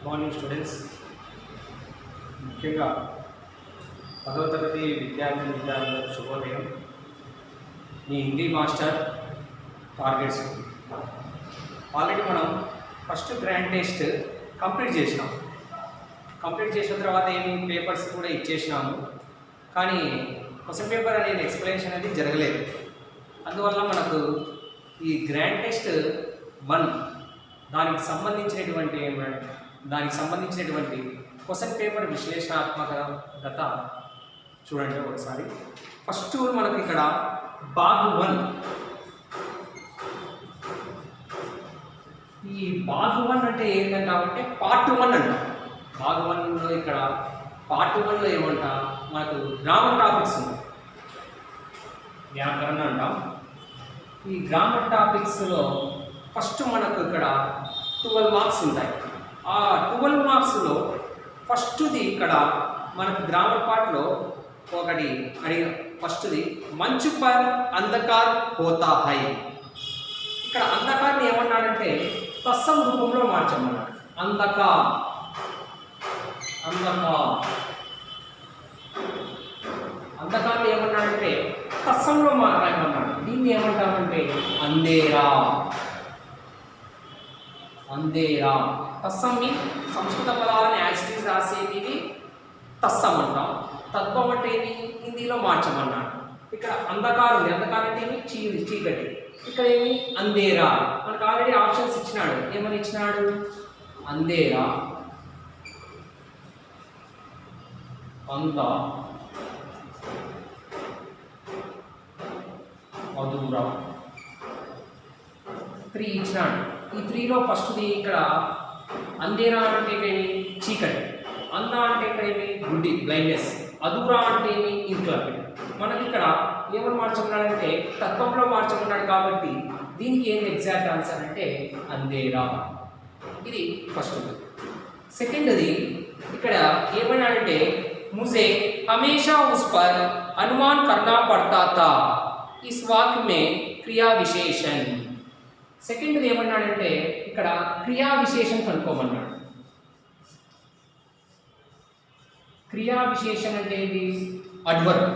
Morning students, ముఖ్యంగా 10వ తరగతి విద్యార్థులకు శుభోదయం. మీ హిందీ మాస్టర్ టార్గెట్స్ ఆల్రెడీ మనం ఫస్ట్ గ్రాండ్ టెస్ట్ కంప్లీట్ చేసినాం. కంప్లీట్ చేసిన తర్వాత పేపర్స్ కూడా ఇచ్చేసినాము. కానీ క్వశ్చన్ పేపర్ అనేది ఎక్స్ప్లెనేషన్ అనేది జరగలేదు. అందువల్ల మనకు ఈ గ్రాండ్ టెస్ట్ 1 దానికి సంబంధించినటువంటి క్వశ్చన్ పేపర్ విశ్లేషణాత్మకత చూడండి ఒకసారి. ఫస్ట్ మనకు ఇక్కడ భాగ్ 1. ఈ భాగ్ 1 అంటే ఏంటంటే పార్ట్ 1 అంట. భాగ్ 1లో ఇక్కడ పార్ట్ 1లో ఏమంట, మనకు గ్రామర్ టాపిక్స్ ఉన్నాయి, వ్యాకరణ అంటాం. ఈ గ్రామర్ టాపిక్స్లో ఫస్ట్ మనకు ఇక్కడ 12 మార్క్స్ ఉంటాయి. ఆ 12 మార్క్స్లో ఫస్ట్ది ఇక్కడ మనకు గ్రామర్ పార్ట్లో ఒకటి అడిగిన ఫస్ట్ది మంచు పర్ అంధకార్ హోతా హై. ఇక్కడ అంధకార్ని ఏమన్నాడంటే తత్సం రూపంలో మార్చమన్నాడు. అంధకార్ని ఏమన్నాడంటే తత్సంలో రాయమన్నాడు. దీన్ని ఏమంటామంటే అంధేరా. తత్సం సంస్కృత పదాలను యాజిటీస్ రాసేది తత్సం అంటాం. తత్వం అంటే ఏమి హిందీలో మార్చమన్నాడు. ఇక్కడ అంధకారం ఉంది. అంధకారం అంటే ఏమి చీకటి. ఇక్కడ ఏమి అంధేరా. మనకు ఆల్రెడీ ఆప్షన్స్ ఇచ్చినాడు. ఏమని ఇచ్చినాడు? అంధేరా, అంత, అధూరా 3 ఇచ్చినాడు. ఈ 3లో ఫస్ట్ది ఇక్కడ అంధేరా అంటే ఏమి చీకటి, అంధ అంటే ఇక్కడ ఏమి గుడ్డి బ్లైండ్నెస్, అధూరా అంటే ఏమి ఇన్కంప్లీట్. మనకి ఇక్కడ ఏమని మార్చమన్నాడంటే తత్వంలో మార్చమన్నాడు. కాబట్టి దీనికి ఏంటి ఎగ్జాక్ట్ ఆన్సర్ అంటే అంధేరా. ఇది ఫస్ట్. సెకండ్ది ఇక్కడ ఏమన్నాడంటే मुझे हमेशा उस पर अनुमान करना पड़ता था इस वाक्य में क्रिया विशेषण. సెకండ్ది ఏమన్నాడంటే ఇక్కడ క్రియా విశేషం కనుక్కోమన్నాడు. క్రియా విశేషం అంటే ఇది అడ్వర్బ్.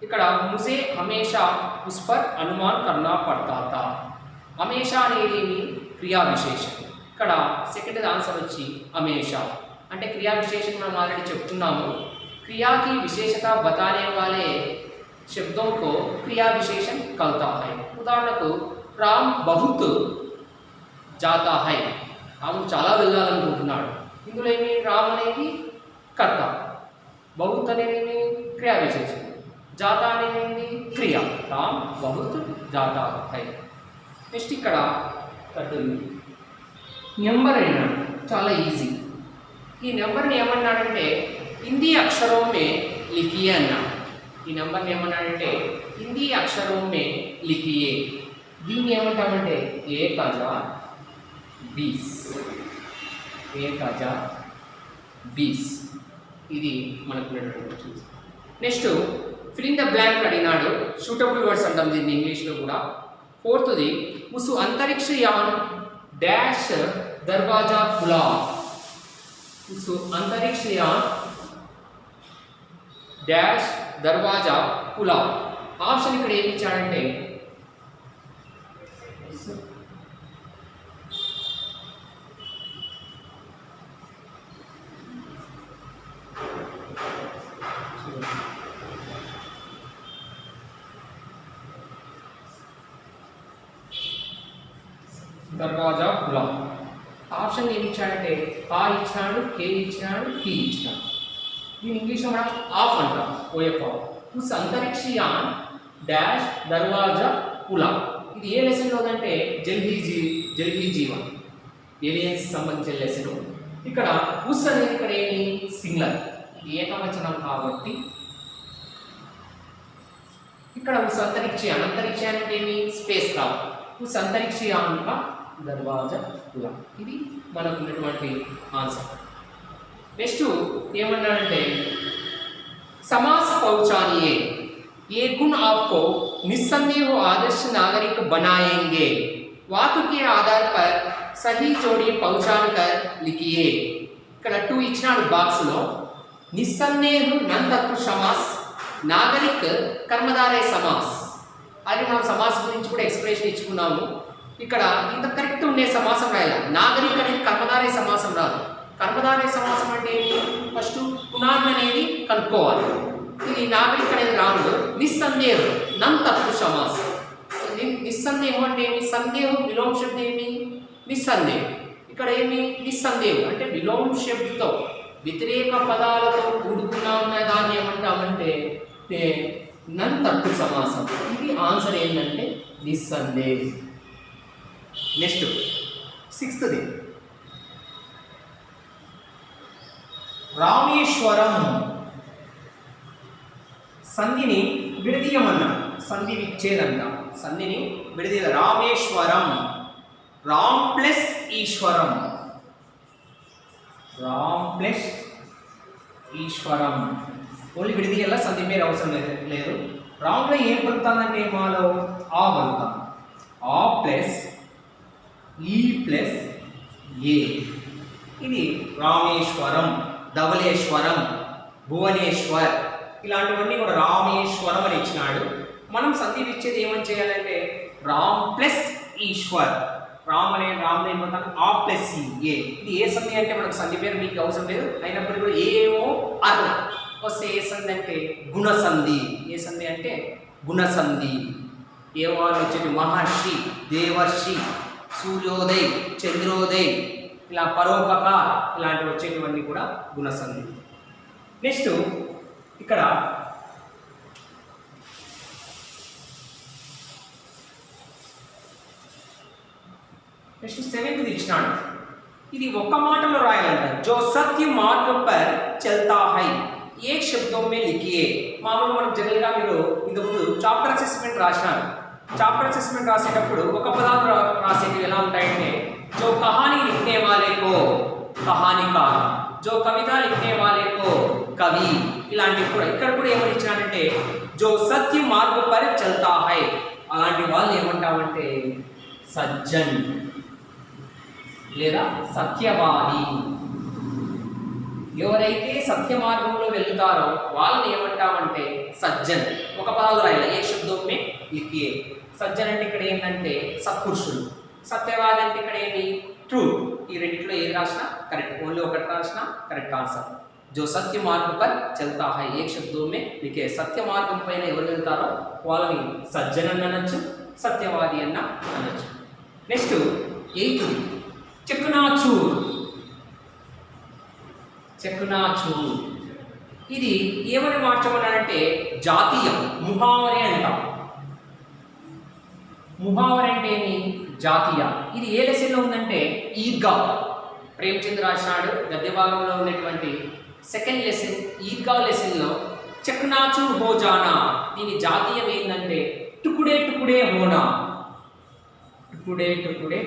ఇక్కడ ముసే హమేషా ఉస్ పర్ అనుమాన్ కర్నా పడతా తా. హమేషా అనేది క్రియా విశేషం. ఇక్కడ సెకండ్ ఆన్సర్ వచ్చి హమేషా అంటే క్రియా విశేషం. మనం ఆల్రెడీ చెప్తున్నాము. क्रिया की विशेषता बताने वाले शब्दों को क्रिया विशेषण कहता है. उदाहरण को राम बहुत जाता है. రాము చాలా వెళ్ళాలనుకుంటున్నాడు. ఇందులో ఏమి రామ్ అనేది కర్త, బహుత్ అనేది క్రియా విశేషం, జాతా అనేది క్రియ. రామ్ బహుత్ జాతా హై. నెక్స్ట్ ఇక్కడ నెంబర్ అయినాడు. చాలా ఈజీ. ఈ నెంబర్ని ఏమన్నాడంటే హిందీ అక్షరం మే లిఖియే అన్నాడు. ఈ నెంబర్ని ఏమన్నాడంటే హిందీ అక్షరం మే లిఖియే. దీన్ని ఏమంటామంటే 1,020. ఇది మనకు చూసి. Next fill in the blank అడిగినాడు. సూటబుల్ వర్డ్స్ అంటాం దీన్ని ఇంగ్లీష్లో కూడా. ఫోర్త్ది ఉసు అంతరిక్ష యాన్ డాష్ దర్వాజా ఖులా. ఉసు అంతరిక్ష యాన్ డాష్ దర్వాజా ఖులా. ఆప్షన్ ఇక్కడ ఏమి ఇచ్చాడంటే దర్వాజా ఖులా. ఆప్షన్ ఏమి ఇచ్చాడంటే ఆ ఇచ్చినాడు, కే ఇచ్చినాడు, కి ఇచ్చినాడు. దీని ఇంగ్లీష్లో మనం ఆఫ్ అంటాం. ఓఎఫ్. ఉస్ అంతరిక్షయాన్ డాష్ దర్వాజా ఖులా. ఇది ఏ లెసన్లో అంటే జల్ హీ జీవన్, ఏలియన్స్ సంబంధించిన లెసన్. ఇక్కడ ఉస్ అనేది ఇక్కడ ఏమి సింగులర్, ఇది ఏకవచనం కాబట్టి ఇక్కడ ఉస్ అంతరిక్షయాన్. అంతరిక్షయాన్ అంటే ఏమి స్పేస్ కాదు. ఉస్ అంతరిక్షయాన్ కా దర్వాజా ఖులా. ఇది మనకు ఉన్నటువంటి ఆన్సర్. నెక్స్ట్ ఏమన్నాడంటే समास पहुंचानिए, ये गुण आपको निस्संदेह आदर्श नागरिक बनाएंगे. वाक्य के आधार पर सही जोड़ी पहचान कर लिखिए. ఇక్కడ 2 ఇచ్చినాడు బాక్స్లో. నిస్సందేహ నంతత్పురుష సమాస్, నాగరిక్ కర్మధారయ సమాస్. అది మనం సమాసం గురించి కూడా ఎక్స్ప్రెషన్ ఇచ్చుకున్నాము. ఇక్కడ ఇంత కరెక్ట్ ఉండే సమాసం రాయాలి. నాగరిక్ అనేది కర్మధారయ సమాసం రాదు. కర్మధారయ సమాసం అంటే ఫస్ట్ పునాది అనేది కనుక్కోవాలి. ఇది నాగరిక్ అనేది రాదు. నిస్సందేహం నంతత్పురుష సమాస్. నిస్సందేహం అంటే ఏమి? సందేహం విలోమ శబ్దం ఏమి? నిస్సందేహం. ఇక్కడ ఏమి? నిస్సందేహం అంటే విలోమ శబ్దంతో వ్యతిరేక పదాలతో కూడుకున్న ఉన్న దాన్ని ఏమంటామంటే నంతత్పురుష సమాసం. ఇది ఆన్సర్ ఏంటంటే నిస్సందేహం. Next 6th Rameswaram. సంధిని విడదీయమన్నా, సంధి విచ్చేదంట. సంధిని విడదీయ. రామేశ్వరం. రామ్ ప్లస్ ఈశ్వరం. రామ్ ప్లస్ ఈశ్వరం. ఓన్లీ విడదీయాల, సంధి మీద అవసరం లేదు. రామ్లో ఏం పలుకుతుందంటే మాలో ఆ పలుకుతాం. ఆ ప్లస్ ఈ ప్లస్ ఏ. ఇది రామేశ్వరం, ధవళేశ్వరం, భువనేశ్వర్ ఇలాంటివన్నీ కూడా రామేశ్వరం అని ఇచ్చినాడు. మనం సంధి ఇచ్చేది ఏమని చేయాలంటే రామ్ ప్లస్ ఈశ్వర్. రామ్ ఏమవుతాను ఆ ప్లస్ ఏ. ఇది ఏ సంధి అంటే మనకు సంధి పేరు మీకు అవసరం లేదు, అయినప్పటికీ కూడా ఏమో అర్ వస్తే ఏ సంధి అంటే గుణసంధి. ఏ సంధి అంటే గుణసంధి. ఏమో వచ్చేది మహర్షి, దేవర్షి, సూర్యోదయ్, చంద్రోదయ్, ఇలా పరోపకార్ ఇలాంటివి వచ్చేటివన్నీ కూడా గుణసంధి. నెక్స్ట్ ఇక్కడ నెక్స్ట్ 7th ఇచ్చినాడు. ఇది ఒక్క మాటలో రాయాలంట. జో సత్య మార్గ పర్ చల్తా హై ఏ శబ్దం మే లిఖియే. మామూలుగా మనం జనరల్గా మీరు ఇంతకుముందు చాప్టర్ అసెస్మెంట్ రాసినారు. చాప్టర్ అసెస్మెంట్ రాసేటప్పుడు ఒక పదాలు రాసేవి ఎలా ఉంటాయంటే जो कहानी लिखने वाले को कहानीकार, जो कविता लिखने वाले को कवि ఇలాంటివి కూడా. ఇక్కడ కూడా ఏమని ఇచ్చినాడంటే जो सत्य मार्ग पर चलता है అలాంటి వాళ్ళు ఏమంటామంటే సజ్జన్ లేదా సత్యవాది. ఎవరైతే సత్య మార్గంలో వెళ్తారో వాళ్ళని ఏమంటామంటే సజ్జన్. ఒక పదాలు రాయాలి. ఏ శబ్దం మే లిఖియే. సజ్జన్ అంటే ఇక్కడ ఏంటంటే సత్పురుషుడు. సత్యవాది అంటే ఇక్కడ ఏమి? ట్రూ. ఈ రెండిట్లో ఏది రాసినా కరెక్ట్. ఓన్లీ ఒకటి రాసినా కరెక్ట్ ఆన్సర్. జో సత్య మార్గం పై చల్తా హై ఏ శబ్దమే మీకే. సత్య మార్గం పైన ఎవరు వెళ్తారో వాళ్ళని సజ్జన్ అని అనొచ్చు, సత్యవాది అన్న అనొచ్చు. Next 8th చెక్కునాచూర్. చెక్కునాచూర్ ఇది ఏమని మార్చమన్నారంటే జాతీయం, ముహావరే అంటాం. ముహావరే అంటే ఏమి? జాతీయ. ఇది ఏ లెసన్లో ఉందంటే ఈద్గా. ప్రేమచంద్ర రాసినాడు గద్య భాగంలో ఉన్నటువంటి 2nd లెసన్ ఈద్గా లెసన్లో చెక్నాచూర్ హో జానా. దీని జాతీయం ఏంటంటే టుకుడే టుకుడే హోనా. టుకుడే టుకుడే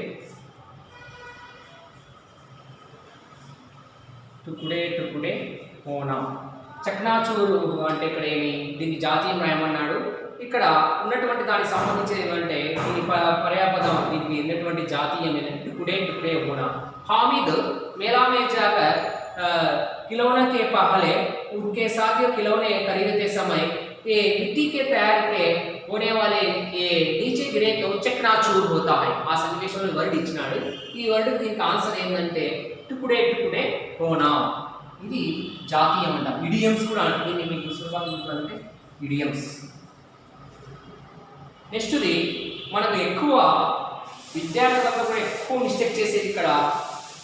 టుకుడే టుకుడే హోనా. చక్నాచూరు అంటే ఇక్కడ ఏమి? దీన్ని జాతీయం రాయమన్నాడు. ఇక్కడ ఉన్నటువంటి దానికి సంబంధించి ఏమంటే దీని పర్యాపదం, దీనికి ఉన్నటువంటి జాతీయం ఏంటంటే టుకుడే టుకుడే హోనా. हामिद मेला में जाकर खिलौने के पहले उनके साथ खिलौने खरीदते समय ये मिट्टी के तैयार के होने वाले ये नीचे गिरे तो चकनाचूर होता है. आ सन्निवेशంలో వర్డ్ ఇచ్చినాడు. ఈ వర్డ్ దీనికి ఆన్సర్ ఏంటంటే టుకుడే టుకుడే హోనా. ఇది జాతీయం అంట. ఇడియమ్స్ కూడా దీన్ని మీకు సులభంగా ఉంటుందంటే ఇడియమ్స్. నెక్స్ట్ది మనకు ఎక్కువ విద్యార్థులంతా కూడా ఎక్కువ మిస్టేక్ చేసేది ఇక్కడ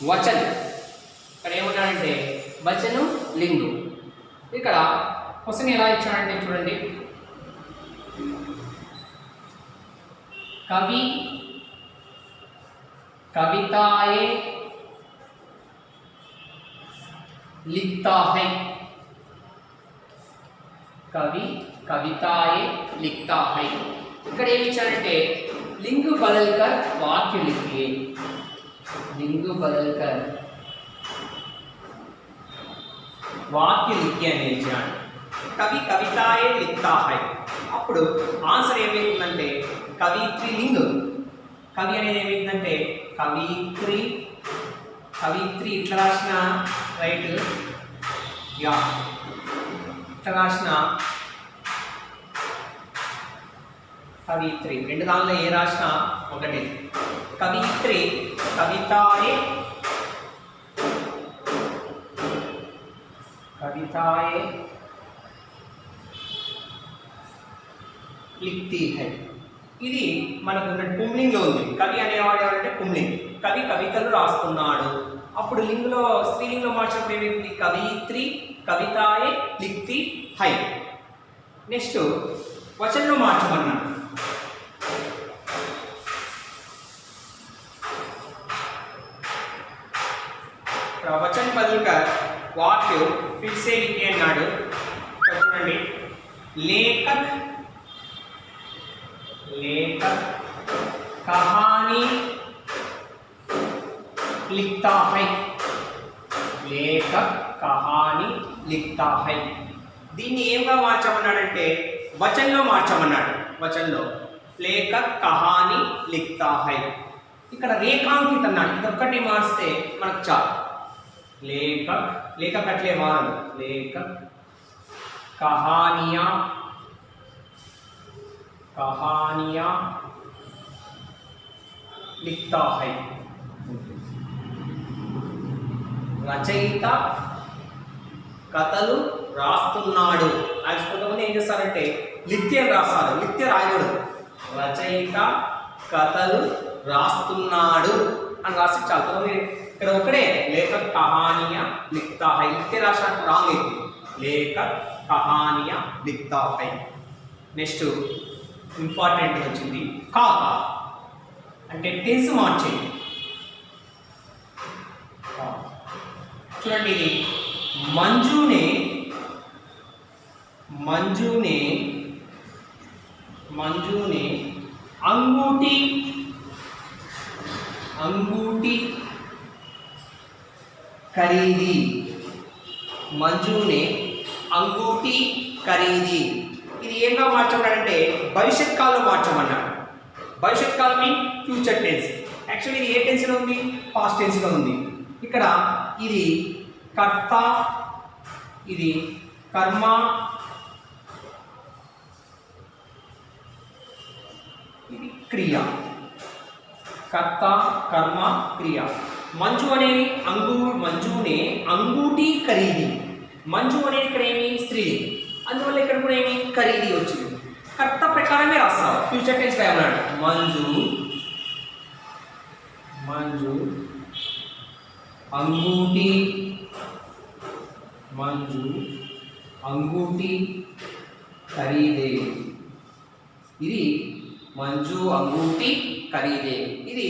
వచన్. ఇక్కడ ఏమంటాడంటే వచనం లింగు. ఇక్కడ క్వశ్చన్ ఎలా ఇచ్చాడంటే చూడండి, कवि कविताएं लिखता है. कवि कविताएं लिखता है. ఇక్కడ ఏమి ఇచ్చారంటే లింగు బదల్కర్ వాక్య లిఖియే. లింగు బదల్కర్ వాక్య లిఖియే అని ఇచ్చాడు. కవి కవితాయే లిఖతా హై. అప్పుడు ఆన్సర్ ఏమైందంటే కవిత్రి లింగ్. కవి అనేది ఏమైందంటే కవిత్రి. కవిత్రి ఇట్లా రాసిన రైట్ యా ఇట్లా రాసిన కవిత్రి, రెండు దానిలో ఏ రాసిన ఒకటి. కవిత్రి కవితాయే కవితాయే లిఖతి హై. ఇది మనకు పుంలింగ్లో ఉంది. కవి అనేవాడు ఎవరంటే పుంలింగ్. కవి కవితలు రాస్తున్నాడు. అప్పుడు లింగులో స్త్రీలింగంలో మార్చినప్పుడు ఏమైంది? కవిత్రి కవితాయే లిఖతి హై. నెక్స్ట్ వచనంలో మార్చమన్నాడు. वचन बदलकर वाक्य फिर से लिखे अన్నాడు. చూడండి, लेखक लेखक कहानी लिखता है. लेखक कहानी लिखता है. దీన్ని ఏమగా మార్చమన్నాడంటే వచనంలో మార్చమన్నాడు. వచనంలో లేఖక్ కహాని లిఖతా హై. ఇక్కడ రేఖాంకిత అన్నాడు. ఇదొక్కటి మార్చితే మనకు చాలు. लेखक लेखक अट्ले मारु. लेखक कहानियां कहानियां लिखता है. రచయిత కథలు రాస్తున్నాడు. కొంతమంది ఏం చేస్తారంటే లిత్యం రాస్తారు. లిత్య రాయడు. రచయిత కథలు రాస్తున్నాడు అని రాసి చాలు. కొంతమంది ఇక్కడ ఒకటే లేఖక్ కహానియా లిఖతా హై. లిఖతే రాసినట్టు రాంగ్ అయితే Lekhak Kahaniya లిఖతా high. Next important వచ్చింది కా అంటే టెన్స్ మార్చింది. చూడండి, ఇది మంజునే మంజునే మంజునే అంగూటి अंगूठी खरीदी. मंजू ने अंगूठी खरीदी. ఇది ఏంగా మార్చమన్నాడంటే భవిష్యత్ కాలంలో మార్చమన్నాడు. భవిష్యత్ కాలం మీన్ ఫ్యూచర్ టెన్స్. యాక్చువల్లీ ఇది ఏ టెన్స్లో ఉంది? పాస్ట్ టెన్స్లో ఉంది. ఇక్కడ ఇది కర్త, ఇది కర్మ, ఇది క్రియ. కర్త కర్మ క్రియ. మంజు అనేది మంజునే అంగూటి ఖరీది. మంజు అనేది ఇక్కడ ఏమి? స్త్రీ. అందువల్ల ఇక్కడ కూడా ఏమి? ఖరీది వచ్చింది. కర్త ప్రకారమే రాస్తావు. ఫ్యూచర్ టెన్స్ రాయమన్నాడు. మంజు మంజు అంగూటి మంజు అంగూటి ఖరీదే. ఇది మంజు అంగూటి ఖరీదే. ఇది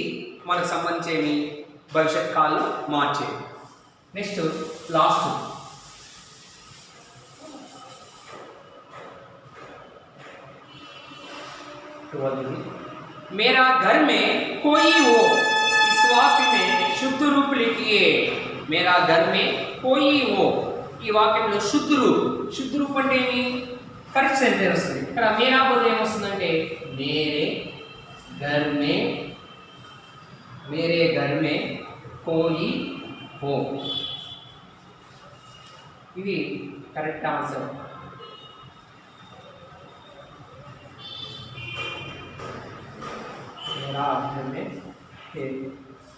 మనకు సంబంధించేవి భవిష్యత్ కాలంలో మార్చేది. నెక్స్ట్ లాస్ట్ मेरा घर में कोई हो. इस वाक्य में शुद्ध रूप लिखिए. मेरा घर में कोई हो. ఈ వాక్యంలో శుద్ధ రూప్ అంటే ఏమి? కరెక్ట్ సెంటెన్స్ వస్తుంది. ఇక్కడ మేరా బదులు ఏమొస్తుందంటే मेरे घर में कोई हो. ఇది కరెక్ట్ ఆన్సర్. मेरा घर में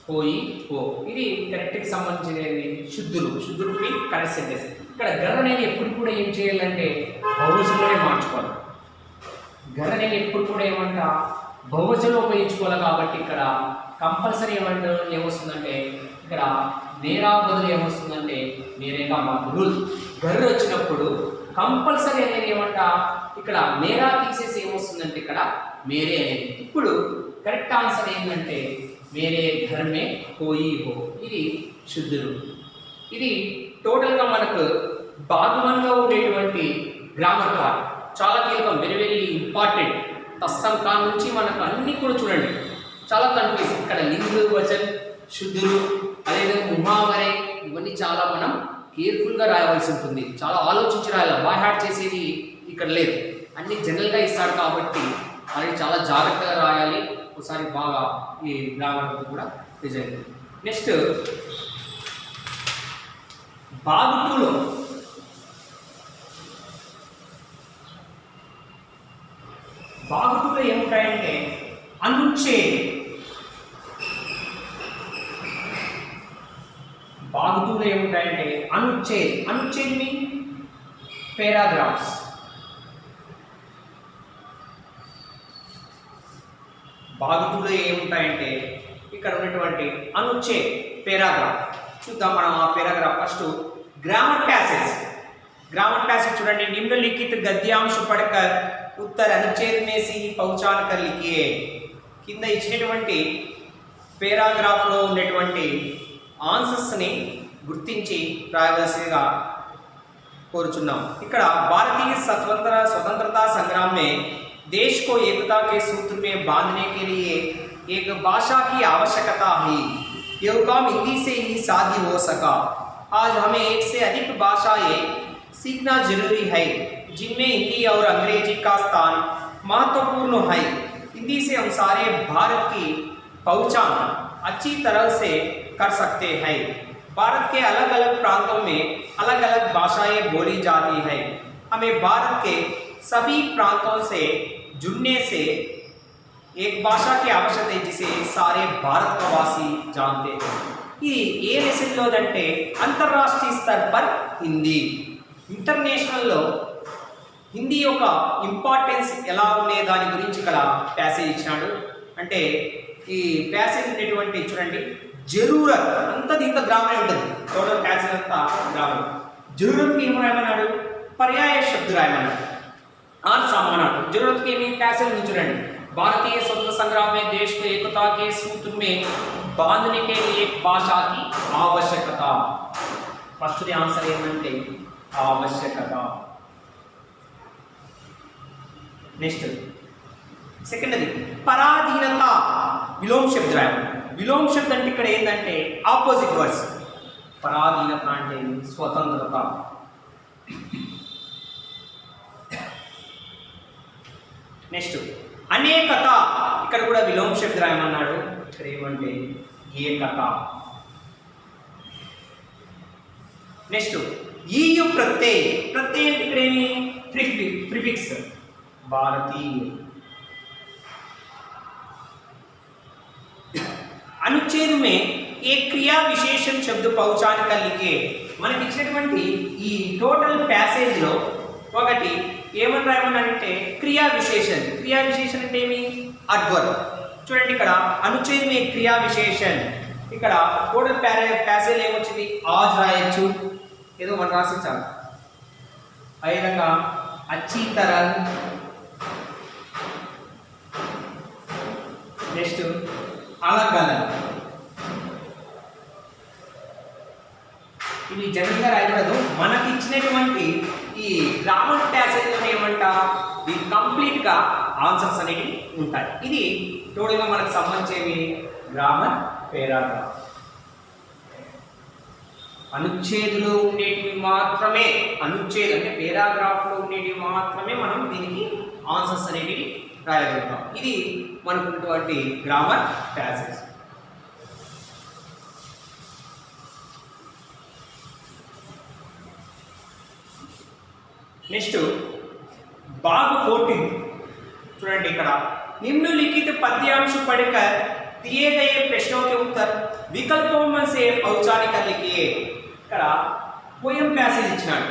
कोई हो. ఇది కరెక్ట్కి సంబంధించినది. శుద్ధులు కరెక్ట్ సెంటెన్స్. ఇక్కడ గర్ అనేది ఎప్పుడు కూడా ఏం చేయాలంటే బహువచనంలోనే మార్చుకోవాలి. గర్ అనేది ఎప్పుడు కూడా ఏమంట బహువచనంలో ఉపయోగించుకోవాలి. కాబట్టి ఇక్కడ కంపల్సరీ ఏమొస్తుందంటే ఇక్కడ మేరా బదులు ఏమొస్తుందంటే మేరేగా మాకు రూల్. గర్రు వచ్చినప్పుడు కంపల్సరీ అనేది ఏమంట ఇక్కడ మేరా తీసేసి ఏమొస్తుందంటే ఇక్కడ మేరే అనేది. ఇప్పుడు కరెక్ట్ ఆన్సర్ ఏంటంటే మేరే ఘర్ మే కోయి హో. ఇది శుద్ధులు. ఇది టోటల్గా మనకు భాగవంగా ఉండేటువంటి గ్రామర్ పార్ట్. చాలా కీలకం, వెరీ ఇంపార్టెంట్. తస్సం కా నుంచి మనకు అన్నీ కూడా చూడండి చాలా కన్ఫ్యూజ్. ఇక్కడ లింగు వచన్ శుద్ధులు అదేవిధంగా ముహావరే ఇవన్నీ చాలా మనం కేర్ఫుల్గా రాయవలసి ఉంటుంది. చాలా ఆలోచించి రాయాలి. బై హార్ట్ చేసేది ఇక్కడ లేదు. అన్నీ జనరల్గా ఇస్తాడు కాబట్టి అది చాలా జాగ్రత్తగా రాయాలి. ఒకసారి బాగా ఈ గ్రామర్ కూడా రిజల్ట్. నెక్స్ట్ భాగ్ 2లో ఏముంటాయంటే అనుచ్ఛేద్. భాగ్ 2లో ఏముంటాయంటే అనుచ్ఛేద్. అనుచ్ఛేద్ మీన్ పారాగ్రాఫ్స్. భాగ్ 2లో ఏముంటాయంటే ఇక్కడ ఉన్నటువంటి అనుచ్ఛేద్ పారాగ్రాఫ్. చూద్దాం మనం ఆ paragraph. First grammar passage. Grammar passage చూడండి. निम्नलिखित गद्यांश पढ़कर उत्तर अनुच्छेद में से पहचान कर लिखिए. కింద ఇచ్చినటువంటి పారాగ్రాఫ్ లో ఉన్నటువంటి ఆన్సర్స్ ని గుర్తించి రాయవలసిగా కోరుచున్నాం. ఇక్కడ భారतीय स्वतंत्रता संग्राम में देश को एकता के सूत्र में बांधने के लिए एक भाषा की आवश्यकता है. यह काम हिंदी से ही साध्य हो सका. आज हमें एक से अधिक भाषाएं सीखना जरूरी है जिनमें हिंदी और अंग्रेजी का स्थान महत्वपूर्ण है. हिंदी से हम सारे भारत की पहचान अच्छी तरह से कर सकते हैं. भारत के अलग अलग प्रांतों में अलग अलग भाषाएं बोली जाती हैं. हमें भारत के सभी प्रांतों से जुड़ने से एक भाषा की आवश्यकता है जिसे सारे भारतवासी जानते हैं. ఇది ఏ లెసన్లో అంటే అంతర్రాష్ట్రీయ స్థర్ పర్ హిందీ. ఇంటర్నేషనల్లో హిందీ యొక్క ఇంపార్టెన్స్ ఎలా ఉండే దాని గురించి ఇక్కడ ప్యాసేజ్ ఇచ్చినాడు. అంటే ఈ ప్యాసేజ్ ఉన్నటువంటి చూడండి, జరూరత్ అంతది ఇంత గ్రామర్ ఉంటుంది. టోటల్ ప్యాసేజ్ అంతా గ్రామర్. జరూరత్కి ఏం రాయమన్నాడు? పర్యాయ శబ్ద రాయమన్నాడు. ఆన్ సామానాలు जरूरत के पैसेज में చూడండి. भारतीय स्वतंत्रता संग्राम में देश को एकता के सूत्र में बांधने के लिए एक भाषा की आवश्यकता. फर्स्ट ది ఆన్సర్ ఏంటంటే आवश्यकता. నెక్స్ట్ సెకండరీ పరాధీనత. విలోమ శబ్ద రాయాలి. విలోమ శబ్ద అంటే ఇక్కడ ఏంటంటే ఆపోజిట్ వర్డ్స్. పరాధీనత అంటే స్వతంత్రత. నెక్స్ట్ అనేకత. ఇక్కడ కూడా విలోమ శబ్ద రాయమన్నాడు. ఇక్కడ ఏమంటే ఏకత. Next EU ప్రత్యయ. ప్రత్యయ అంటే ఇక్కడ ఏమి? ప్రిఫిక్స్. భారతీయ. అనుచ్ఛేद में एक क्रिया विशेषण शब्द पहचान कर लिखे. మనకి ఇచ్చినటువంటి ఈ టోటల్ ప్యాసేజ్ లో ఒకటి ఏమని రాయమన్నారంటే క్రియా విశేషణ్. క్రియా విశేషణ్ అంటే ఏమి? అడ్వర్బ్. చూడండి ఇక్కడ అనుచ్ఛేद में क्रिया विशेषण. ఇక్కడ టోటల్ ప్యాసేజ్ ఏమొచ్చింది? ఆజ్ రాయొచ్చు, ఏదో మనం రాసించాలి. అదేవిధంగా అచ్చి తరల్. నెక్స్ట్ अलग अलग. ఇవి జనరల్గా రాయకూడదు. మనకి ఇచ్చినటువంటి ఈ గ్రామర్ ప్యాసేజ్లో ఏమంట ఈ కంప్లీట్గా ఆన్సర్స్ అనేవి ఉంటాయి. ఇది టోటల్గా మనకు సంబంధించేవి గ్రామర్ పారాగ్రాఫ్. అనుచ్ఛేదులో ఉండేటివి మాత్రమే, అనుచ్ఛేద్ అంటే పారాగ్రాఫ్లో ఉండేటివి మాత్రమే మనం దీనికి ఆన్సర్స్ అనేవి రాయగలుగుతాం. ఇది మనకున్నటువంటి గ్రామర్ ప్యాసేజ్. నెక్స్ట్ భాग 14 చూడండి. ఇక్కడ निम्नलिखित पद्यांश पढ़कर दिए गए प्रश्नों के उत्तर विकल्पों में से पहचान कर लिखिए. ఇక్కడ పోయం ప్యాసేజ్ ఇచ్చినాడు.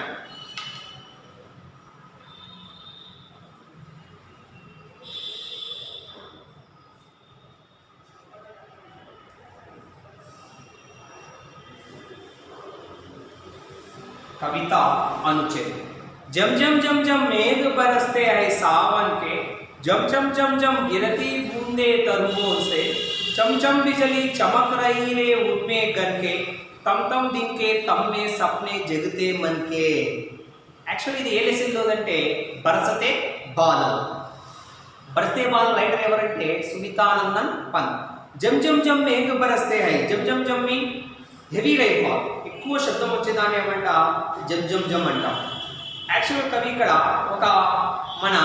कविता अनुच्छेद. जम जम जम जम मेघ बरसते हैं सावन के, जम जम जम जम गिरती बूंदे तरुओं से, चमचम बिजली चमक रही रे उनमें गन के, तम तम दिन के तम में सपने जगते मन के. యాక్చువల్లీ ఇది ఏ లెసన్లో అంటే బరసతే బాలలు. బరసతే బాలలు రైటర్ ఎవరంటే సునీతానందన్ పంత్. జమ్ జమ్ జమ్ మేఘ బరసతే హై. జమ్ జమ్ జమ్ మీ హెవీ రైన్ఫాల్, ఎక్కువ శబ్దం వచ్చేదాన్ని ఏమంట జమ్ జమ్ జమ్ అంటాం. యాక్చువల్ కవి ఇక్కడ ఒక మన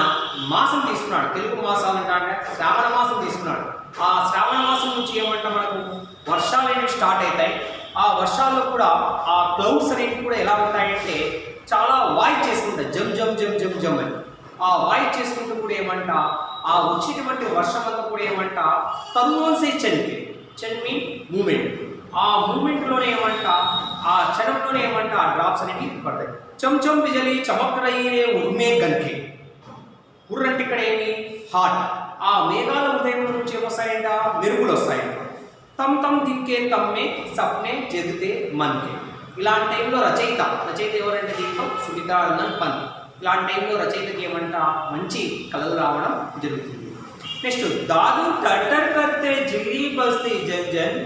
మాసం తీసుకున్నాడు. తెలుగు మాసాలు అంటే శ్రావణ మాసం తీసుకున్నాడు. ఆ శ్రావణ మాసం నుంచి ఏమంట మనకు వర్షాలు అనేవి స్టార్ట్ అవుతాయి. ఆ వర్షాల్లో కూడా ఆ క్లౌడ్స్ అనేవి కూడా ఎలా ఉంటాయంటే చాలా వాయిస్ చేసుకుంటాయి, జమ్ జమ్ జమ్ జమ్ జమ్ అని. ఆ వాయిస్ చేసుకుంటూ కూడా ఏమంట ఆ వచ్చేటువంటి వర్షం అంతా కూడా ఏమంట తరువాన్సే చనిపోయి చనిమి మూమెంట్, ఆ మూమెంట్లోనే ఏమంట ఆ క్షణంలోనే ఏమంట ఆ డ్రాప్స్ అనేవి పడతాయి. చంచం బిజలి చమక్రయ్యే ఉర్మే గన్కే, ఉర్ర అంటే ఇక్కడ ఏమి హాట్, ఆ మేఘాల ఉదయం నుంచి ఏమొస్తాయంట మెరుగులు వస్తాయంట. తమ్ తమ్ దిక్కే తమ్మే సప్నే జదితే మన్కే, ఇలాంటి టైంలో రచయిత ఎవరంటే దీంట్లో సుమితానందన్ పంత్, ఇలాంటి టైంలో రచయితకి ఏమంట మంచి కళలు రావడం జరుగుతుంది. నెక్స్ట్ దాదు టట్టర్ కర్తే జిల్లి బస్తీ జన్ జన్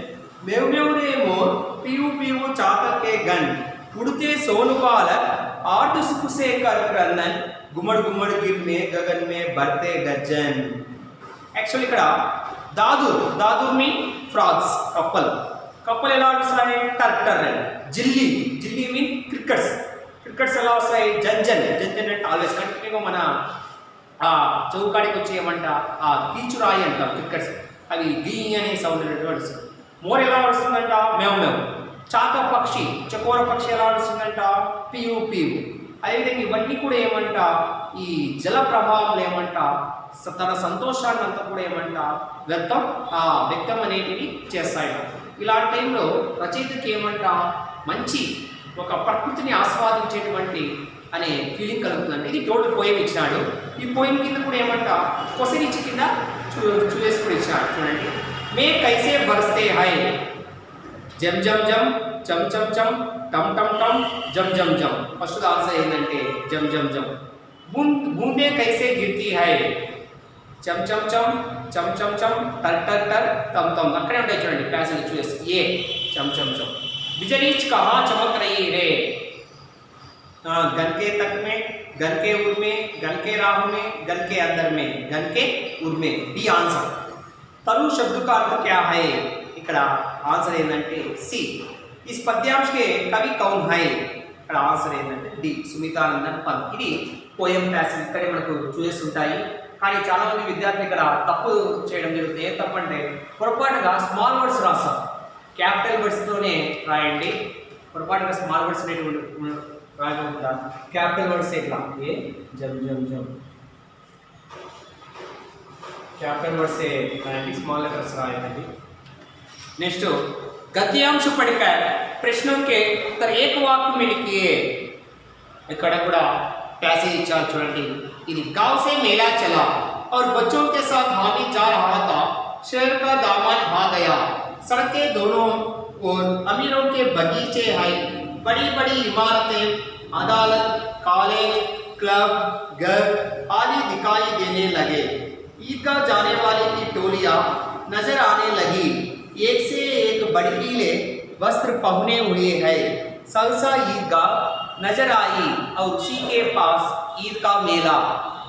मेव मेव रे मोर पीऊ पीऊ चातक के गन उड़ते सोन बालक आठ सुख से कर क्रंदन गुमड़ गुमड़ गिर में गगन में भरते गर्जन. యాక్చువల్లీ ఇక్కడ దాదూర్ మీ ఫ్రాగ్స్ కప్పలు ఎలా వస్తాయి టర్టర్ అని, జిల్లి మీన్ క్రికెట్స్ ఎలా వస్తాయి జన్ జన్ అంటే ఆల్వేస్ కంటిన్యూగా మన ఆ చౌకాడికి వచ్చి ఏమంట ఆ కీచురాయి అంటారు క్రికెట్స్, అవి గీ అనే సౌండ్ అనేటువంటి. మోర్ ఎలా వస్తుందంట మేవ్ చాత పక్షి చకోర పక్షి ఎలా వస్తుందంట పియు అదేవిధంగా ఇవన్నీ కూడా ఏమంట ఈ జల ప్రభావంలో ఏమంట తన సంతోషాన్ని అంతా కూడా ఏమంట వ్యక్తం అనేటివి చేస్తాయి. ఇలాంటి టైంలో రచయితకి ఏమంట మంచి ఒక ప్రకృతిని ఆస్వాదించేటువంటి అనే ఫీలింగ్ కలుగుతుందండి. ఇది టోటల్ పోయం ఇచ్చినాడు. ఈ పోయం కింద కూడా ఏమంట క్వశ్చన్ ఇచ్చి కింద చూసి కూడా ఇచ్చినాడు. చూడండి, మే కైసే బరస్తే హై జమ్ జమ్ జమ్ చమ్ చమ్ చమ్ టమ్ టమ్ టమ్ జమ్ జమ్ జమ్. ఫస్ట్ ఆన్సర్ ఏంటంటే జమ్ జమ్ జమ్. బూందే కైసే గిర్తీ హై చమ్ చమ్ చమ్ చమ్ చమ్ చమ్ టర్ టర్ టర్ తమ్ తమ్. అక్కడే ఉంటాయి చూడండి ప్యాసేజ్ చూసి ఏ చమ్ చమ్ చమ్. బిజలీచ్ కహా చమక్ రही है गन के तक में गन के उर में गन के राह में गन के अंदर में गन के उर में. D answer. तरु शब्द का अर्थ क्या है, ఇక్కడ ఆన్సర్ ఏంటంటే సి. इस पद्यांश के कवि कौन है, ఇక్కడ ఆన్సర్ ఏంటంటే డి సుమితానందన్ పంత్. ఇది పోయం ప్యాసేజ్ ఇక్కడే మనకు చూసేస్తుంటాయి. కానీ చాలా మంది విద్యార్థులు ఇక్కడ తప్పు చేయడం జరుగుతుంది. ఏం తప్పు అంటే పొరపాటుగా స్మాల్ వర్డ్స్ రాస్తారు, క్యాపిటల్ వర్డ్స్తోనే రాయండి. పొరపాటుగా స్మాల్ వర్డ్స్ అనేటువంటి రాయకుండా క్యాపిటల్ వర్డ్స్ ఇట్లా ఏ జమ్ జమ్ జమ్ कैपिटल वर्ड से स्मॉल लेटर्स रायंడి. नेक्स्ट गद्यांश पढ़कर प्रश्नों के उत्तर एक वाक्य में लिखिए. ఇక్కడ కూడా पैसेज इच्छा చూడండి. ఇది गांव से मेला चला और बच्चों के साथ हामिद जा रहा था. शहर का दामन आ गया. सड़कें दोनों और अमीरों के बगीचे हैं. बड़ी बड़ी इमारतें, अदालत, कॉलेज, क्लब, घर आदि दिखाई देने लगे. ईदगाह जाने वाले की टोलियां नजर आने लगी. एक से एक भड़कीले वस्त्र पहने हुए है. सहसा ईदगाह नजर आई और उसी के पास ईद का मेला.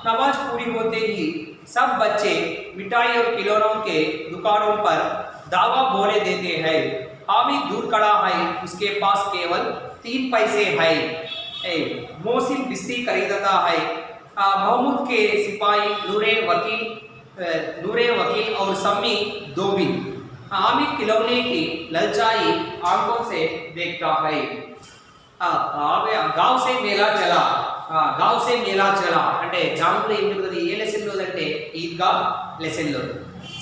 नमाज पूरी होते ही सब बच्चे मिठाई और खिलौनों के दुकानों पर दावा बोले देते हैं. हामिद दूर खड़ा है, उसके पास केवल 3 पैसे है. मोहसिन बिस्ती खरीदता है. महमूद के सिपाही नूरे वकील और सम्मी दोबिन. हामिद खिलौने की ललचाई आंखों से देखता है. गांव से मेला चला. गांव से मेला चला అంటే జాములో ఏం జరుగుతుంది, ఏ లెసన్లో అంటే ఈద్గా లెసన్లో.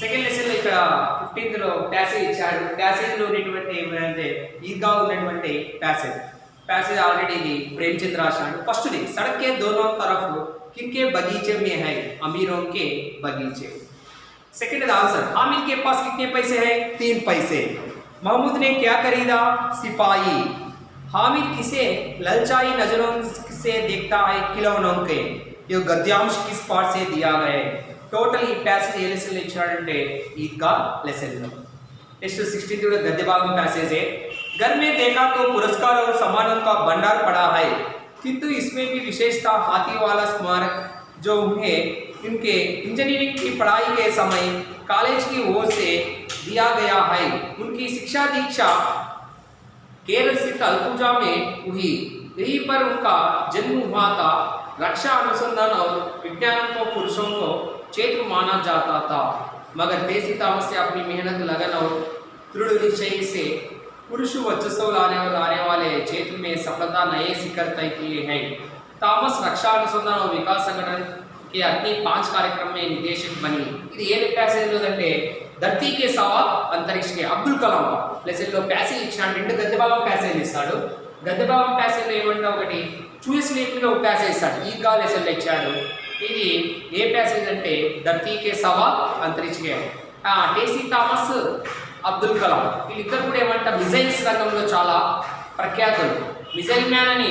సెకండ్ లెసన్లో ఇక్కడ 15th లో ప్యాసేజ్ ఇచ్చాడు. ప్యాసేజ్లో ఉన్నటువంటి ఏమంటే ఈద్గా ఉన్నటువంటి ప్యాసేజ్ ఆల్రెడీ ఇది ప్రేమచంద్ రాశాడు. ఫస్ట్ది సड़क के दोनों तरफ किनके बगीचे में है, अमीरों के बगीचे. सेकंड आंसर हामिद के पास कितने पैसे हैं, 3 पैसे. महमूद ने क्या खरीदा, सिपाही. हामिद किसे ललचाई नजरों से देखता है, खिलौनों के. ये गद्यांश किस पार्ट से दिया गया है. टोटल ఈ ప్యాసేజ్ ఏ లెసన్ ఇచ్చాడంటే ఈద్గా లెసన్ లో. నెక్స్ట్ 16th కూడా గద్య భాగం ప్యాసేజ్ है. घर में देखा तो पुरस्कार और सम्मानों का भंडार पड़ा है, किंतु इसमें भी विशेषता हाथी वाला स्मारक जो उन्हें इनके इंजीनियरिंग की पढ़ाई के समय कॉलेज की ओर से दिया गया है. उनकी शिक्षा दीक्षा केरल स्थित अलपुजा में हुई. यहीं पर उनका जन्म हुआ था. रक्षा अनुसंधान और विज्ञान को पुरुषों को क्षेत्र माना जाता था, मगर देसी तामस से अपनी मेहनत, लगन और दृढ़ निश्चय से पुरुष वर्चस्व लाने वाले क्षेत्र में सफलता नए शिखर तय किए हैं। थॉमस रक्षा अनुसंधान और विकास संगठन के अपनी 5 कार्यक्रम में निदेशक बनी। ఇది ఏ ప్యాసేజ్ అంటే ధర్తీ కే సవాల్ అంతరిక్ష కే అబ్దుల్ కలాం లెసన్ లో ప్యాసేజ్ ఇచ్చాడు. 2 గద్య భాగం ప్యాసేజ్ ఇస్తాడు. గద్య భాగం ప్యాసేజ్ లో ఏమంటే ఒకటి చూస్ లేఖలో ఒక ప్యాసేజ్ ఇస్తాడు. ఈగా లెసన్ లో ఇచ్చాడు. ఇది ఏ ప్యాసేజ్ అంటే ధర్తీ కే సవాల్ అంతరిక్ష కే టేసీ థామస్ అబ్దుల్ కలాం వీళ్ళిద్దరు కూడా ఏమంటే మిజైల్స్ రంగంలో చాలా ప్రఖ్యాతులు. మిజైల్ మ్యాన్ అని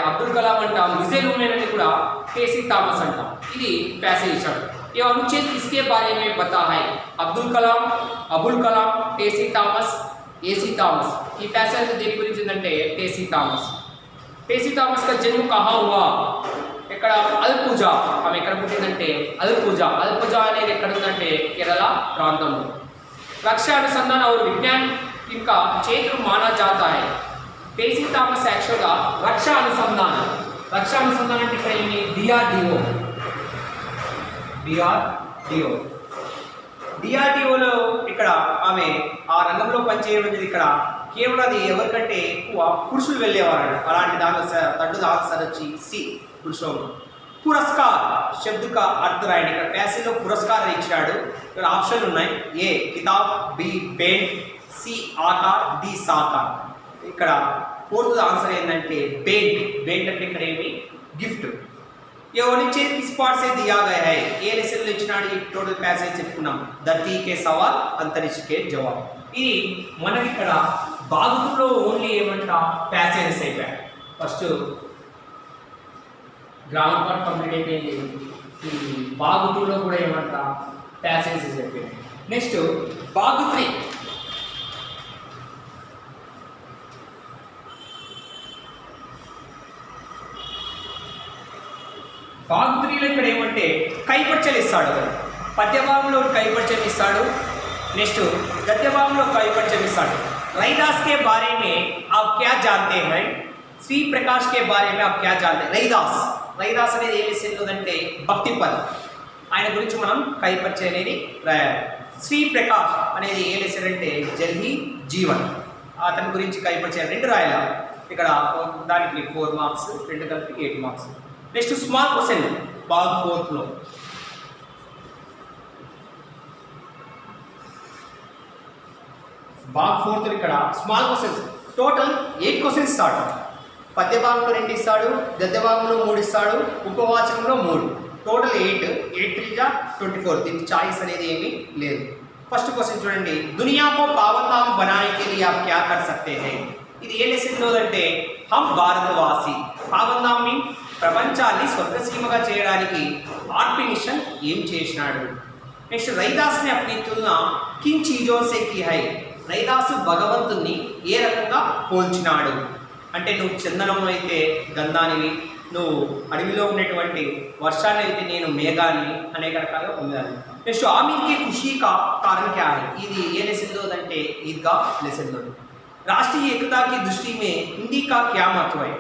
అబ్దుల్ కలాం అంటాం, మిజైల్ ఉమెన్ అని కూడా टेसी थॉमस अंटाम. ఇది पैसेज ఇచ్చాడు. ये अनुच्छेद किसके बारे में बता है? Abdul Kalam, Abul Kalam, Tessy Thomas, AC Thomas. ఈ पैसेज దేని గురించి ఉందంటే टेसी थॉमस. टेसी थॉमस का जन्म कहाँ हुआ? ఇక్కడ అల్పుజా. ఆమె ఎక్కడ పుట్టిందంటే అల్పుజా. అల్పుజా అనేది ఎక్కడ ఉందంటే కేరళ ప్రాంతంలో. रक्षा अनुसंधान और विज्ञान इनका क्षेत्र माना जाता है. टेसी थॉमस యాక్చువల్గా రక్షా అనుసంధానం అంటే ఇక్కడ ఏమి డిఆర్డిఓలో ఇక్కడ ఆమె ఆ రంగంలో పనిచేయడం అనేది ఇక్కడ కేవలం అది ఎవరికంటే ఎక్కువ పురుషులు వెళ్ళేవారు. అలాంటి దానిలో తడ్డు ఆన్సర్ వచ్చి సి పురుషులు. పురస్కార్ శబ్ద का अर्थ రాయండి. ఇక్కడ ప్యాసేజ్లో పురస్కారం ఇచ్చాడు. ఇక్కడ ఆప్షన్లు ఉన్నాయి. ఏ కితాబ్, బి పెయింట్, సి ఆకార్, డి సాకార్. ఇక్కడ फोर्थ आंसर ఏంటంటే बेंट అంటే ఇక్కడ ఏమి గిఫ్ట్. ये अनुच्छेद किस पार्ट से दिया गया है? ఏ లెసన్ లో ఇచ్చినాడు ఈ టోటల్ ప్యాసేజ్ చెప్పుకున్నాం. ధర్తీ కే సవాల్ అంతరిక్ష కే జవాబ్. ఇది మనకి ఇక్కడ భాగంలో ఓన్లీ ఏమంట ప్యాసేజెస్ అయిపోయాయి. ఫస్ట్ గ్రామర్ పార్ట్ కంప్లీట్ అయిపోయింది. ఈ భాగంలో కూడా ఏమంట ప్యాసేజెస్ అయిపోయాయి. నెక్స్ట్ భాగ 3. భాగ 3లో ఇక్కడ ఏమంటే కైపర్చలు ఇస్తాడు. పద్యభాగంలో కైపర్చలు ఇస్తాడు. నెక్స్ట్ గద్యభాగంలో కైపర్చలు ఇస్తాడు. रैदास के बारे में आप क्या जानते हैं? श्री प्रकाश के बारे में आप क्या जानते हैं? रैदास అనేది ఏ లెసన్ అంటే భక్తి పదం. ఆయన గురించి మనం కైపర్చలు అనేది రాయాలి. శ్రీ ప్రకాష్ అనేది ఏ లెసన్ అంటే జల్ హీ జీవన్. అతని గురించి కైపర్చలు 2 రాయాలి. ఇక్కడ దానికి 4 మార్క్స్, 2 కలిపి 8 మార్క్స్. నెక్స్ట్ స్మాల్ క్వశ్చన్ భాగ 4లో భాగ 4 ఇక్కడ స్మాల్ క్వశ్చన్స్ టోటల్ 8 క్వశ్చన్స్ ఇస్తాడు. పద్య భాగంలో 2 ఇస్తాడు, గద్య భాగంలో 3 ఇస్తాడు, ఉపవాచకంలో 3. టోటల్ 8 3 जा 24. దీనికి చాయిస్ అనేది ఏమీ లేదు. ఫస్ట్ క్వశ్చన్ చూడండి. దునియా కో పావన్ధామ్ బనానే కే లియే ఆప్ క్యా కర్ సక్తే హై? ఇది ఏ లెసన్లో అంటే హమ్ భారతవాసి. పావన్ధామ్ని ప్రపంచాన్ని స్వర్గసీమగా చేయడానికి ఆర్పినిషన్ ఏం చేసినాడు? నెక్స్ట్ రైదాస్ని అప్ని తులనా కిన్ చీజో సే కి హై? రైదాసు భగవంతుని ఏ రకంగా పోల్చినాడు అంటే నువ్వు చందనం అయితే గంధానివి, నువ్వు అడవిలో ఉన్నటువంటి వర్షాన్ని అయితే నేను మేఘాన్ని అనేక రకాలుగా పొందాను. నెక్స్ట్ ఆమీన్కి ఖుషీ కా కారణం క్యా హై? ఇది ఏ లెసన్లో అంటే ఈద్గా లెసన్లో. రాష్ట్రీయ ఏకతాకి దృష్టి మే హిందీ కా క్యా మహత్వ హై?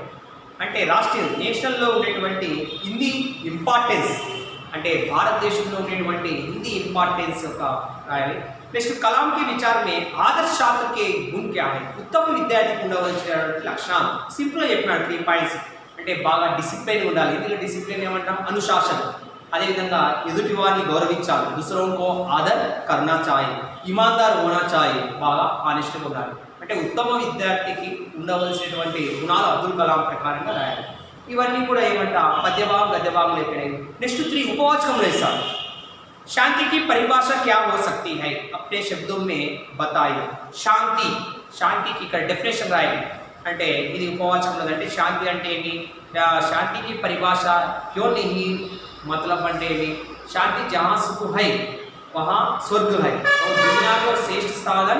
అంటే రాష్ట్రీయ నేషనల్లో ఉండేటువంటి హిందీ ఇంపార్టెన్స్ అంటే భారతదేశంలో ఉండేటువంటి హిందీ ఇంపార్టెన్స్ యొక్క రాయాలి. నెక్స్ట్ కలాం కి విచార్ మే ఆదర్శ ఛాత్ర కే గుణ్ క్యా హై? ఉత్తమ విద్యార్థికి ఉండవలసినటువంటి లక్షణాలు సింపుల్గా చెప్పినాడు. 3 పాయింట్స్. అంటే బాగా డిసిప్లిన్ ఉండాలి. ఇందులో డిసిప్లిన్ ఏమంటాం? అనుశాసన. అదేవిధంగా ఎదుటి వారిని గౌరవించాలి. దుసరోంకో ఆదర్ కర్నా చాయి, ఇమాందార్ హోనా చాయి, బాగా ఆనెస్ట్గా ఉండాలి. అంటే ఉత్తమ విద్యార్థికి ఉండవలసినటువంటి గుణాలు అబ్దుల్ కలాం ప్రకారంగా రాయాలి. ఇవన్నీ కూడా ఏమంట పద్యభాగం గద్యభాగంలో ఎక్కడై. నెక్స్ట్ 3 ఉపవాచకంలో ఇస్తాడు. शांति की परिभाषा क्या हो सकती है? अपने शब्दों में बताइए. శాంతికి ఇక్కడ డెఫినేషన్ రాయాలి. అంటే ఇది ఉపవాచకంలో అంటే శాంతి అంటే ఏమి, శాంతికి పరిభాష క్యో నహీ मतलब అంటే ఏమి, శాంతి జहाँ सुख है वहाँ स्वर्ग है और दुनिया को श्रेष्ठ साधन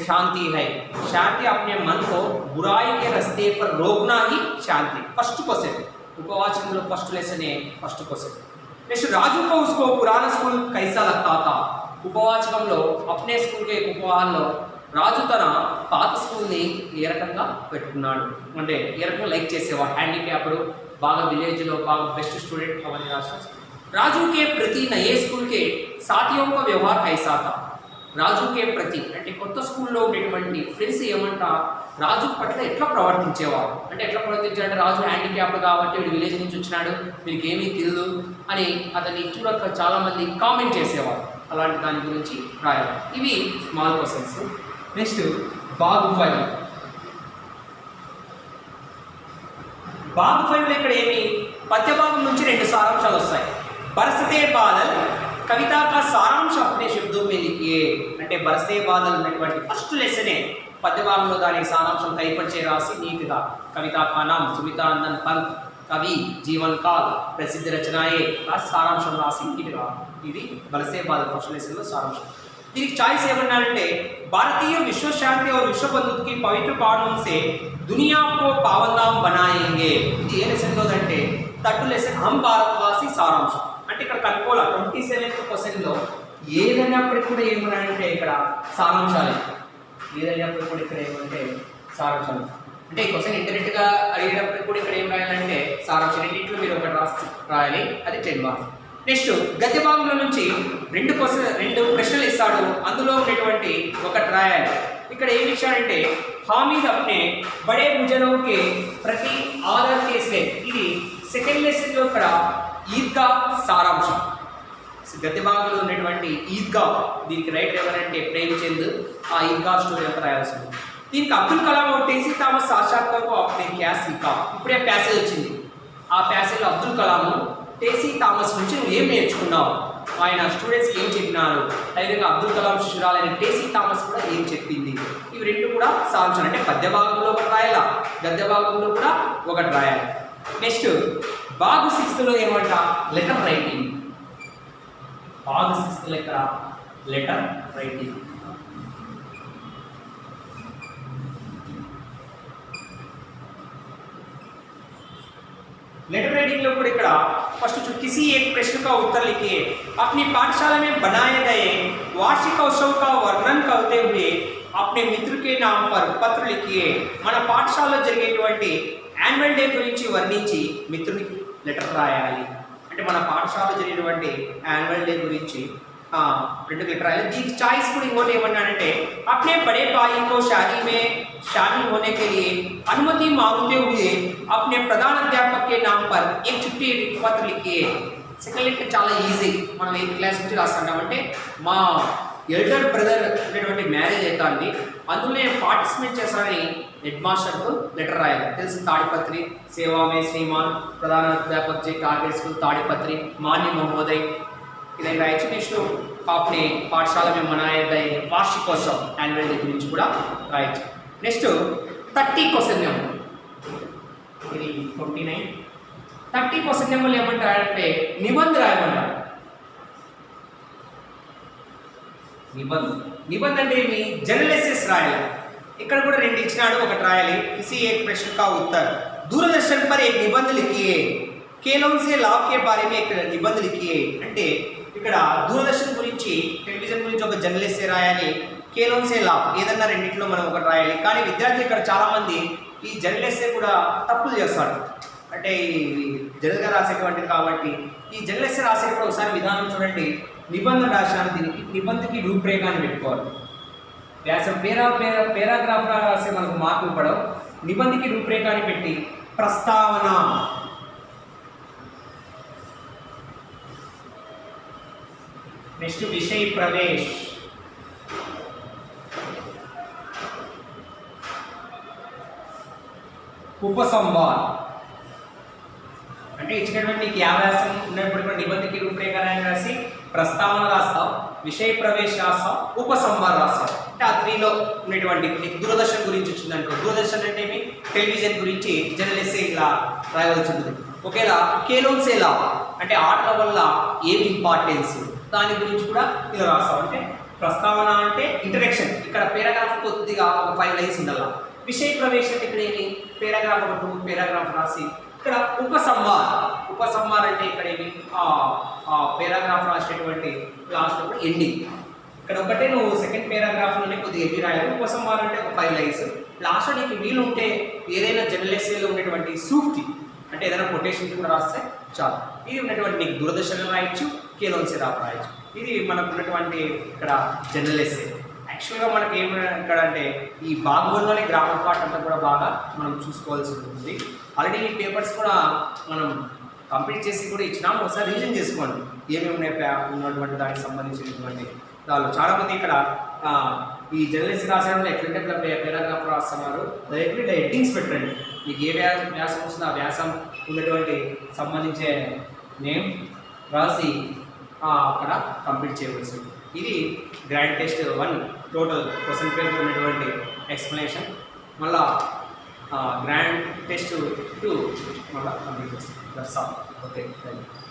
शांति है. शांति अपने मन को बुराई के रास्ते पर रोकना ही शांति. फर्स्ट क्वेश्चन उपवाचకంలో first lesson first question. Next Raju को उसको पुराना स्कूल कैसा लगता था? ఉపవాచకంలో అప్నే స్కూల్కి ఉపవాహంలో రాజు తన పాత స్కూల్ని ఏ రకంగా పెట్టుకున్నాడు అంటే ఏ రకంగా లైక్ చేసేవాడు. హ్యాండిక్యాప్డ్, బాగా విలేజ్లో బాగా బెస్ట్ స్టూడెంట్ అవన్నీ రాష్ట్ర. రాజు के प्रति नए स्कूल के साथियों का व्यवहार कैसा था? రాజుకే ప్రతి అంటే కొత్త స్కూల్లో ఉండేటువంటి ఫ్రెండ్స్ ఏమంటా రాజు పట్ల ఎట్లా ప్రవర్తించేవారు అంటే ఎట్లా ప్రవర్తించారంటే రాజు హ్యాండిక్యాప్డ్ కాబట్టి వీడు విలేజ్ నుంచి వచ్చినాడు వీరికి ఏమీ తెలియదు అని అతన్ని చూడక చాలామంది కామెంట్ చేసేవారు. అలాంటి దాని గురించి రాయాలి. ఇవి స్మాల్ క్వశ్చన్స్. నెక్స్ట్ భాగ్ 5. భాగ్ 5లో ఇక్కడ ఏమి పద్య భాగం నుంచి 2 సారాంశాలు వస్తాయి. బరసతే బాదల్ కవిత కా సారాంశ అప్నే శబ్దం మే లిఖియే అంటే బరసతే బాదల్ ఉన్నటువంటి ఫస్ట్ లెసనే పద్య భాగంలో దాని సారాంశం కైపరిచే రాసి నీట్గా కవిత కా నామ్ సుమితానందన్ పంత్ కవి జీవన్ కాల్ ప్రసిద్ధ రచనాయే రాసి సారాంశం రాసి నీట్గా ఇది బరసతే బాదల్ ఫస్ట్ లెసన్లో సారాంశం. దీనికి చాయిస్ ఏమన్నాడంటే భారతీయ విశ్వ శాంతి और विश्व बंधुत्व की पवित्र बाणों से दुनिया को पावनदाम बनाएंगे. ఇది ఏ లెసన్ అంటే థర్డ్ లెసన్ హమ్ భారత్వాసి సారాంశం. అంటే ఇక్కడ కనుకోవాలి 27th క్వశ్చన్లో ఏదైనప్పటికీ కూడా ఏమన్నాడంటే ఇక్కడ సారాంశాలు ఏదైనప్పుడు కూడా ఇక్కడ ఏమంటే సారాంశాలు అంటే ఈ క్వశ్చన్ ఇంటర్నెట్గా అడిగినప్పుడు కూడా ఇక్కడ ఏం రాయాలంటే సారాంశం రెండింటిలో మీరు ఒకటి రాయాలి. అది 10 మార్క్స్. నెక్స్ట్ గద్య భాగంలో నుంచి 2 ప్రశ్నలు ఇస్తాడు. అందులో ఉండేటువంటి ఒకటి రాయాలి. ఇక్కడ ఏమి ఇచ్చాడంటే హామీద్ అప్నే బడే బుజనోకే ప్రతి ఆధార్ కేసులే ఇది సెకండ్ లెసన్లో ఇక్కడ ఈద్గా సారాంశం. గద్య భాగంలో ఉన్నటువంటి ఈద్గా దీనికి రైటర్ ఎవరంటే ప్రేమ్చంద్. ఆ ఈద్గా స్టోరీ అంతా రాయాల్సింది. దీనికి అబ్దుల్ కలాం టీసీ థామస్ సాక్షాత్కారం అప్నే క్యా సీఖా ఇప్పుడే ప్యాసేజ్ వచ్చింది. ఆ ప్యాసేజ్లో అబ్దుల్ కలాం టీసీ థామస్ నుంచి నువ్వు ఏం నేర్చుకున్నావు ఆయన స్టూడెంట్స్కి ఏం చెప్పినారు అదేవిధంగా అబ్దుల్ కలాం శిష్యురాలైన టీసీ థామస్ కూడా ఏం చెప్పింది ఇవి 2 కూడా సారాంశం అంటే పద్య భాగంలో ఒకటి రాయాలా గద్య భాగంలో కూడా ఒకటి రాయాలి. నెక్స్ట్ భాగ్ 6లో ఏమంట లెటర్ రైటింగ్. భాగ్ 6 ఇక్కడ లెటర్ రైటింగ్. लेटर राइटिंग में కూడా ఇక్కడ फर्स्ट किसी एक प्रश्न का उत्तर लिखिए. अपनी पाठशाला में बनाए गए वार्षिक उत्सव का वर्णन करते हुए अपने मित्र के नाम पर पत्र लिखिए. మన పాఠశాలలో జరిగేటువంటి యాన్యువల్ డే గురించి వర్ణించి మిత్రునికి లెటర్ రాయాలి. అంటే మన పాఠశాలలో జరిగేటువంటి యాన్యువల్ డే గురించి 2 లెటర్ రాయాలి. దీనికి చాయిస్ కూడా ఇంకోటి ఏమన్నాడంటే अपने बड़े भाई को शादी में शामिल होने के लिए अनुमति मांगते हुए अपने प्रधान अध्यापक के नाम पर एक चिट्ठी पत्र लिखिए. సెకండ్ లెటర్ చాలా ఈజీ. మనం 8th క్లాస్ నుంచి రాస్తామంటే మా ఎల్డర్ బ్రదర్ అనేటువంటి మ్యారేజ్ అవుతుంది అందులో నేను పార్టిసిపేట్ చేస్తానని హెడ్ మాస్టర్కు లెటర్ రాయాలి. తెలిసిన తాడిపత్రి సేవామే శ్రీమాన్ ప్రధాన అధ్యాపక్ G target school Tadipatri Manya మహోదయ్ इधर राइट नेक्स्ट आपने पाठशाला में मनाए गए वार्षिकोत्सव एनुअल डे गुరించి కూడా రాయొచ్చు. నెక్స్ట్ 30 క్వశ్చన్ నెంబర్ ఇది 29 30 క్వశ్చన్ నెంబర్ ఏమంటారంటే నిబంధ రాయమంటారు. నిబంధ అంటే ఏమి జనరల్ ఎస్ఎస్ రాయాలి. ఇక్కడ కూడా 2 ఇచ్చినాడు ఒకటి రాయాలి. किसी एक प्रश्न का उत्तर दूरदर्शन पर एक निबंध लिखिए. केलों से लाभ के बारे में एक निबंध लिखिए. అంటే ఇక్కడ దూరదర్శన్ గురించి టెలివిజన్ గురించి ఒక జర్నల్ ఎస్సే రాయాలి. కేలోన్ సే లాభ్ ఏదన్నా రెండింటిలో మనం ఒకటి రాయాలి. కానీ విద్యార్థులు ఇక్కడ చాలామంది ఈ జర్నల్ ఎస్సే కూడా తప్పులు చేస్తారు. అంటే ఈ జనరల్గా రాసేటువంటిది కాబట్టి ఈ జర్నల్ ఎస్సే రాసేటప్పుడు ఒకసారి విధానం చూడండి. నిబంధన రాశాను దీనికి నిబంధనకి రూపురేఖాన్ని పెట్టుకోవాలి. వ్యాసం పేరాగ్రాఫ్ రాసే మనకు మార్కులు పడవు. నిబంధనకి రూపురేఖాన్ని పెట్టి ప్రస్తావన నెక్స్ట్ విషయ ప్రవేశ్ ఉపసంవాద్ అంటే ఇచ్చినటువంటి వ్యాసం ఉన్నప్పుడు కూడా నిబంధనకి రూపురేఖాన్ని రాసి ప్రస్తావన రాస్తావు విషయ ప్రవేశ రాస్తావు ఉపసంవాద్ రాస్తావు. అంటే ఆ 3లో ఉన్నటువంటి నీకు దూరదర్శన్ గురించి వచ్చిందనుకో దూరదర్శన్ అంటే ఏమి టెలివిజన్ గురించి జనరల్ ఎస్సే ఇలా రాయవలసి ఉంటుంది. ఒకేలా కేలోన్ సే లాభ్ అంటే ఆటల వల్ల ఏమి ఇంపార్టెన్స్ దాని గురించి కూడా ఇలా రాస్తాం. అంటే ప్రస్తావన అంటే ఇంటరాక్షన్ ఇక్కడ పేరాగ్రాఫ్ కొద్దిగా ఒక 5 లైన్స్ ఉండాలి. విషయ ప్రవేశం ఇక్కడ ఏమి పేరాగ్రాఫ్ ఒక 2 పేరాగ్రాఫ్ రాసి ఇక్కడ ఉపసంహార్ అంటే ఇక్కడ ఏమి పేరాగ్రాఫ్ రాసేటువంటి లాస్ట్లో కూడా ఎండింగ్ ఇక్కడ ఒకటే నువ్వు సెకండ్ పేరాగ్రాఫ్లోనే కొద్దిగా ఎన్ని రాయాలి. ఉపసంహార్ అంటే ఒక 5 లైన్స్ లాస్ట్లో నీకు వీలు ఉంటే ఏదైనా జనరల్ ఎస్సేలో ఉండేటువంటి సూక్తి అంటే ఏదైనా కొటేషన్ కూడా రాస్తే చాలు. ఇది ఉన్నటువంటి నీకు దూరదర్శన్ రాయొచ్చు కేలోన్ సే లాభ్ రాయొచ్చు. ఇది మనకు ఉన్నటువంటి ఇక్కడ జనరల్ ఎస్సే. యాక్చువల్గా మనకి ఇక్కడ అంటే ఈ భాగం 1లోనే గ్రామర్ పార్ట్ అంతా కూడా బాగా మనం చూసుకోవాల్సి ఉంటుంది. ఆల్రెడీ ఈ పేపర్స్ కూడా మనం కంప్లీట్ చేసి కూడా ఇచ్చినాము. ఒకసారి రివిజన్ చేసుకోండి ఏమేమి ఉన్నటువంటి దానికి సంబంధించినటువంటి దానిలో. చాలామంది ఇక్కడ ఈ జర్నలిస్ట్ రాసేటప్పుడు ఎట్లంటే పేరాగ్రాఫ్ రాస్తున్నారు, ఇట్లా హెడ్డింగ్స్ పెట్టండి. మీకు ఏ వ్యాసం వస్తుందో ఆ వ్యాసం ఉన్నటువంటి సంబంధించే నేమ్ రాసి అక్కడ కంప్లీట్ చేయవలసి. ఇది grand test 1 total question paper ఉన్నటువంటి ఎక్స్ప్లెనేషన్. మళ్ళా గ్రాండ్ టెస్ట్ 2 మళ్ళీ కంప్లీట్ చేస్తాం. That's all. Okay, thank you.